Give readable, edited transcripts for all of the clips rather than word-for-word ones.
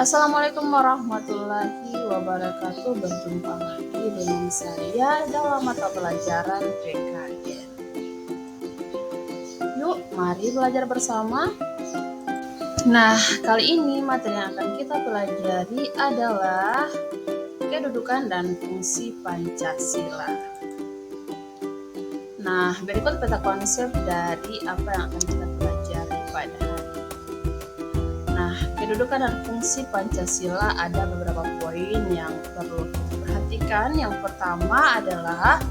Assalamualaikum warahmatullahi wabarakatuh. Berjumpa lagi dengan saya dalam mata pelajaran PKN. Yuk, mari belajar bersama. Nah, kali ini materi yang akan kita pelajari adalah kedudukan dan fungsi Pancasila. Nah, berikut peta konsep dari apa yang akan kita pelajari pada hari ini. Nah, kedudukan dan fungsi Pancasila ada beberapa poin yang perlu kita perhatikan. Yang pertama adalah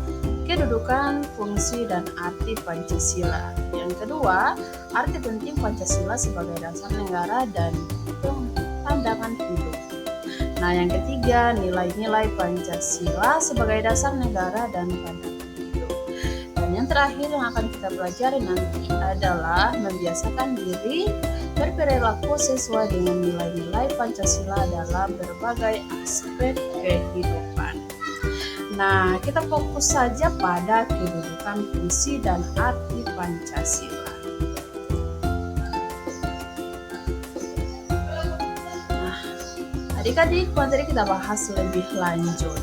kedudukan, fungsi, dan arti Pancasila. Yang kedua, arti penting Pancasila sebagai dasar negara dan pandangan hidup. Nah, yang ketiga, nilai-nilai Pancasila sebagai dasar negara dan pandangan hidup. Dan yang terakhir yang akan kita pelajari nanti adalah membiasakan diri berperilaku sesuai dengan nilai-nilai Pancasila dalam berbagai aspek kehidupan. Nah, kita fokus saja pada kedudukan, fungsi, dan arti Pancasila. Nah, adik-adik, materi kita bahas lebih lanjut.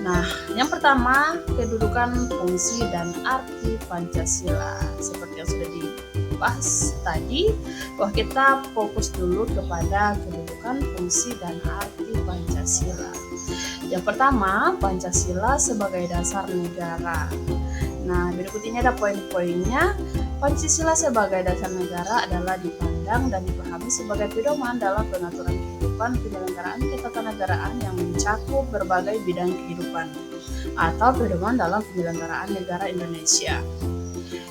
Nah, yang pertama, kedudukan, fungsi, dan arti Pancasila. Seperti yang sudah dibahas tadi, bahwa kita fokus dulu kepada kedudukan, fungsi, dan arti Pancasila. Yang pertama, Pancasila sebagai dasar negara. Nah, berikut ini ada poin-poinnya. Pancasila sebagai dasar negara adalah dipandang dan dipahami sebagai pedoman dalam pengaturan kehidupan penyelenggaraan ketatanegaraan yang mencakup berbagai bidang kehidupan atau pedoman dalam penyelenggaraan negara Indonesia.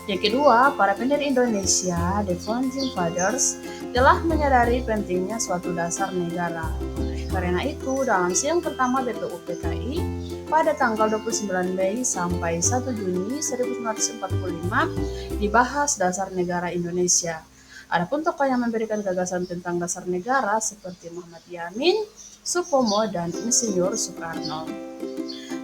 Yang kedua, para pendiri Indonesia, the Founding Fathers, telah menyadari pentingnya suatu dasar negara. Karena itu, dalam sidang pertama BPUPKI pada tanggal 29 Mei sampai 1 Juni 1945 dibahas dasar negara Indonesia. Adapun tokoh yang memberikan gagasan tentang dasar negara seperti Muhammad Yamin, Supomo, dan Insinyur Soekarno.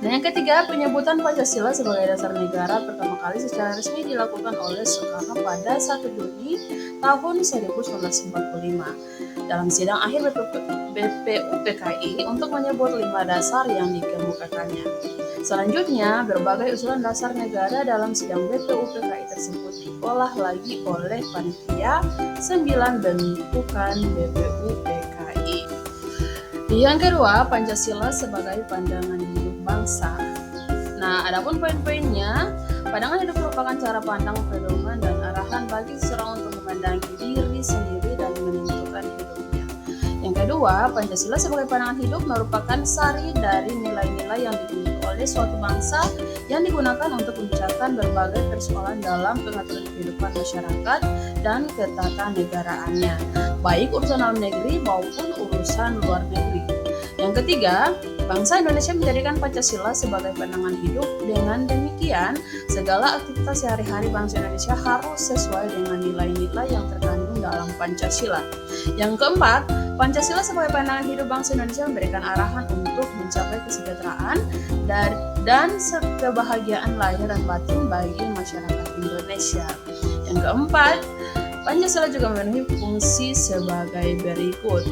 Nah, yang ketiga, penyebutan Pancasila sebagai dasar negara pertama kali secara resmi dilakukan oleh Soekarno pada 1 Juni tahun 1945 dalam sidang akhir BPUPKI untuk menyebut 5 dasar yang dikemukakannya. Selanjutnya, berbagai usulan dasar negara dalam sidang BPUPKI tersebut diolah lagi oleh panitia 9 bentukan BPUPKI. Yang kedua, Pancasila sebagai pandangan hidup bangsa. Nah, adapun poin-poinnya, pandangan hidup merupakan cara pandang, pedoman, dan arahan bagi seseorang untuk memandangi diri sendiri dan menentukan hidupnya. Yang kedua, Pancasila sebagai pandangan hidup merupakan sari dari nilai-nilai yang dimiliki oleh suatu bangsa yang digunakan untuk membicarakan berbagai persoalan dalam pengaturan kehidupan masyarakat dan ketatanegaraannya, baik urusan dalam negeri maupun urusan luar negeri. Yang ketiga, bangsa Indonesia menjadikan Pancasila sebagai pandangan hidup. Dengan demikian, segala aktivitas sehari-hari bangsa Indonesia harus sesuai dengan nilai-nilai yang terkandung dalam Pancasila. Yang keempat, Pancasila sebagai pandangan hidup bangsa Indonesia memberikan arahan untuk mencapai kesejahteraan dan kebahagiaan lahir dan batin bagi masyarakat Indonesia. Yang keempat, Pancasila juga memenuhi fungsi sebagai berikut.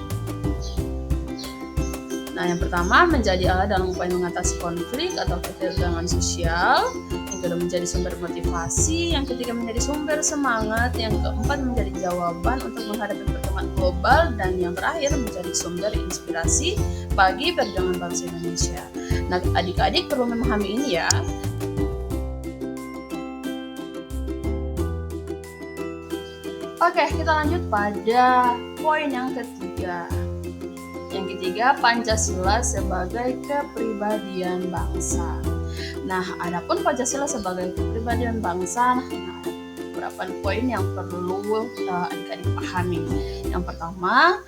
Nah, yang pertama, menjadi alat dalam upaya mengatasi konflik atau ketegangan sosial. Yang kedua, menjadi sumber motivasi. Yang ketiga, menjadi sumber semangat. Yang keempat, menjadi jawaban untuk menghadapi perkembangan global. Dan yang terakhir, menjadi sumber inspirasi bagi perjuangan bangsa Indonesia. Nah, adik-adik perlu memahami ini ya. Oke, kita lanjut pada poin yang ketiga. Yang ketiga, Pancasila sebagai kepribadian bangsa. Nah, adapun Pancasila sebagai kepribadian bangsa, ada beberapa poin yang perlu adik-adik pahami. Yang pertama,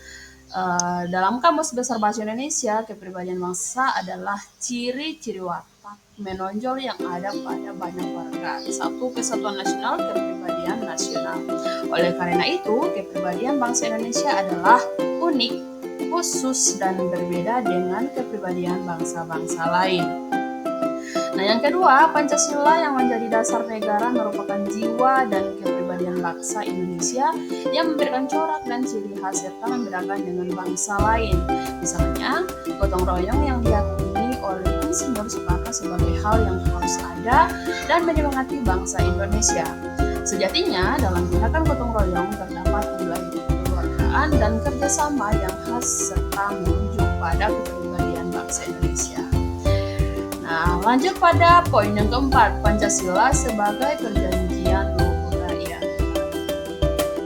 dalam Kamus Besar Bahasa Indonesia, kepribadian bangsa adalah ciri-ciri watak menonjol yang ada pada banyak warga. Satu, kesatuan nasional, kepribadian nasional. Oleh karena itu, kepribadian bangsa Indonesia adalah unik, khusus, dan berbeda dengan kepribadian bangsa-bangsa lain. Nah, yang kedua, Pancasila yang menjadi dasar negara merupakan jiwa dan kepribadian kepribadian bangsa Indonesia yang memberikan corak dan ciri khas serta membedakan dengan bangsa lain. Misalnya, gotong royong yang diyakini oleh Insinyur Soekarno sebagai hal yang harus ada dan menyemangati bangsa Indonesia. Sejatinya, dalam tindakan gotong royong terdapat nilai kekeluargaan dan kerjasama yang khas serta merujuk pada kepribadian bangsa Indonesia. Nah, lanjut pada poin yang keempat, Pancasila sebagai perjanjian luhur rakyat.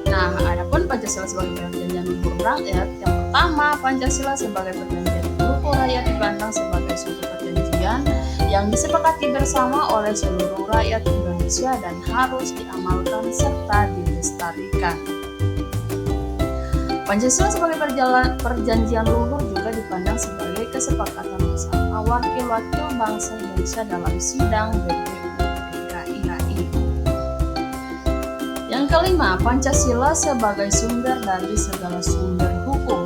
Nah, adapun Pancasila sebagai perjanjian luhur rakyat, yang pertama, Pancasila sebagai perjanjian luhur rakyat dipandang sebagai suatu perjanjian yang disepakati bersama oleh seluruh rakyat Indonesia dan harus diamalkan serta dilestarikan. Pancasila sebagai perjanjian luhur juga dipandang sebagai kesepakatan bersama wakil-wakil bangsa Indonesia dalam sidang BPUPKIAI. Yang kelima, Pancasila sebagai sumber dari segala sumber hukum.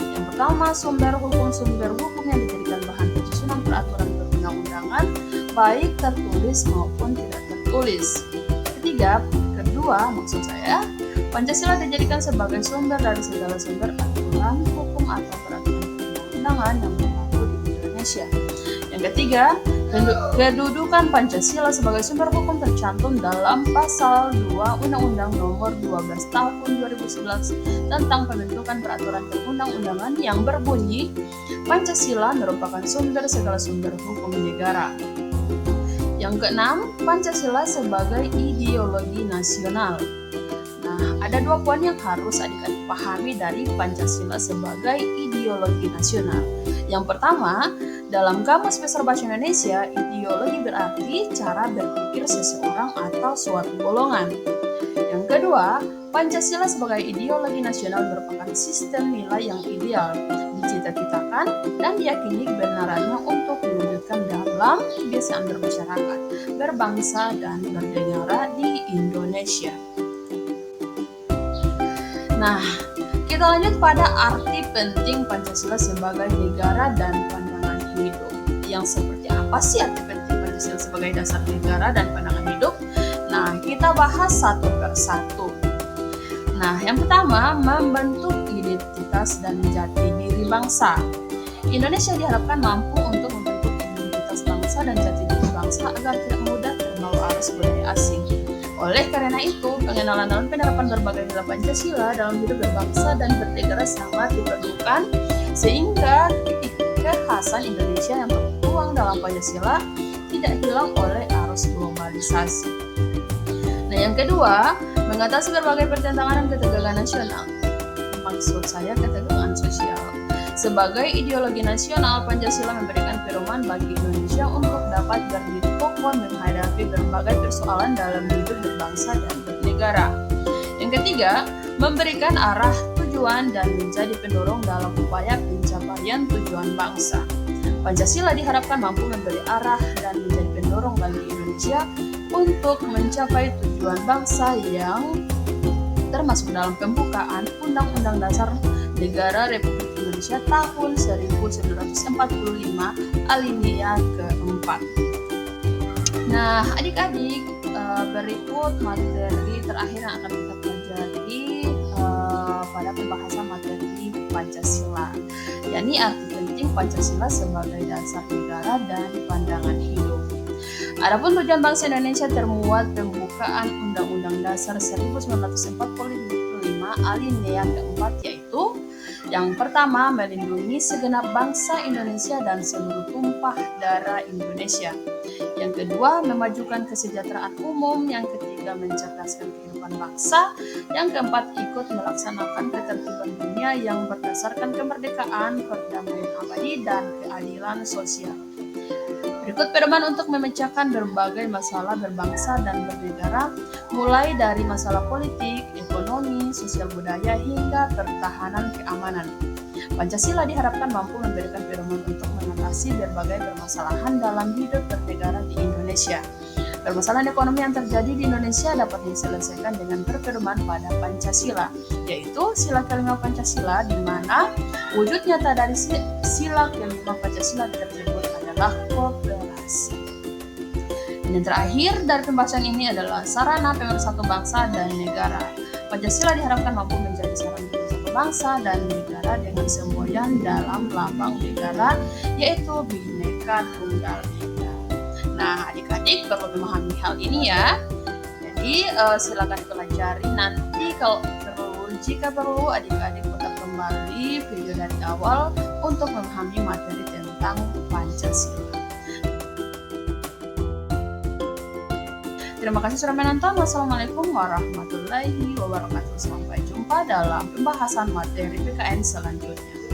Yang pertama, sumber hukum yang dijadikan bahan penyusunan peraturan perundang-undangan, baik tertulis maupun tidak tertulis. Kedua, Pancasila dijadikan sebagai sumber dari segala sumber aturan hukum atau peraturan perundang-undangan yang berlaku di Indonesia. Yang ketiga, kedudukan Pancasila sebagai sumber hukum tercantum dalam Pasal 2 Undang-Undang Nomor 12 Tahun 2011 tentang pembentukan peraturan perundang-undangan yang berbunyi, Pancasila merupakan sumber segala sumber hukum negara. Yang keenam, Pancasila sebagai ideologi nasional. Nah, ada dua poin yang harus adik-adik pahami dari Pancasila sebagai ideologi nasional. Yang pertama, dalam Kamus Besar Bahasa Indonesia, ideologi berarti cara berpikir seseorang atau suatu golongan. Yang kedua, Pancasila sebagai ideologi nasional merupakan sistem nilai yang ideal, dicita-citakan dan diyakini kebenarannya untuk diwujudkan dalam kebiasaan bermasyarakat, berbangsa, dan bernegara di Indonesia. Nah, kita lanjut pada arti penting Pancasila sebagai negara dan pandangan hidup. Yang seperti apa sih arti penting Pancasila sebagai dasar negara dan pandangan hidup? Nah, kita bahas satu persatu. Nah, yang pertama, membentuk identitas dan jati diri bangsa. Indonesia diharapkan mampu untuk membentuk identitas bangsa dan jati diri bangsa agar tidak mudah terbawa arus budaya asing. Oleh karena itu, pengenalan dan penerapan berbagai nilai Pancasila dalam hidup berbangsa dan bernegara sangat diperlukan sehingga kekhasan Indonesia yang tertuang dalam Pancasila tidak hilang oleh arus globalisasi. Nah, yang kedua, mengatasi berbagai pertentangan dan ketegangan nasional. Maksud saya ketegangan sosial. Sebagai ideologi nasional, Pancasila memberikan pedoman bagi Indonesia untuk dapat berdiri kokoh menghadapi berbagai persoalan dalam hidup berbangsa dan bernegara. Yang ketiga, memberikan arah tujuan dan menjadi pendorong dalam upaya pencapaian tujuan bangsa. Pancasila diharapkan mampu memberi arah dan menjadi pendorong bagi Indonesia untuk mencapai tujuan bangsa yang termasuk dalam pembukaan Undang-Undang Dasar Negara Republik Indonesia tahun 1945 alinea keempat. Nah, adik-adik, berikut materi terakhir yang akan kita pelajari pada pembahasan materi Pancasila, yakni arti penting Pancasila sebagai dasar negara dan pandangan hidup. Adapun tujuan bangsa Indonesia termuat pembukaan Undang-Undang Dasar 1945 alinea keempat, yaitu yang pertama, melindungi segenap bangsa Indonesia dan seluruh tumpah darah Indonesia. Yang kedua, memajukan kesejahteraan umum. Yang ketiga, mencerdaskan kehidupan bangsa. Yang keempat, ikut melaksanakan ketertiban dunia yang berdasarkan kemerdekaan, perdamaian abadi, dan keadilan sosial. Berikut pedoman untuk memecahkan berbagai masalah berbangsa dan bernegara, mulai dari masalah politik, ekonomi, sosial budaya, hingga pertahanan keamanan. Pancasila diharapkan mampu memberikan pedoman untuk mengatasi berbagai permasalahan dalam hidup bernegara di Indonesia. Permasalahan ekonomi yang terjadi di Indonesia dapat diselesaikan dengan berpedoman pada Pancasila, yaitu sila kelima Pancasila, di mana wujud nyata dari sila kelima Pancasila tersebut adalah kooperasi. Dan yang terakhir dari pembahasan ini adalah sarana pemersatu bangsa dan negara. Pancasila diharapkan mampu menjadi sarana pemersatu bangsa dan negara dengan semboyan dalam lambang negara, yaitu Bhinneka Tunggal Ika. Nah, adik-adik perlu memahami hal ini ya. Jadi silakan dipelajari, nanti kalau perlu, jika perlu adik-adik putar kembali video dari awal untuk memahami materi tentang Pancasila. Terima kasih sudah menonton. Wassalamualaikum warahmatullahi wabarakatuh. Sampai jumpa dalam pembahasan materi PKN selanjutnya.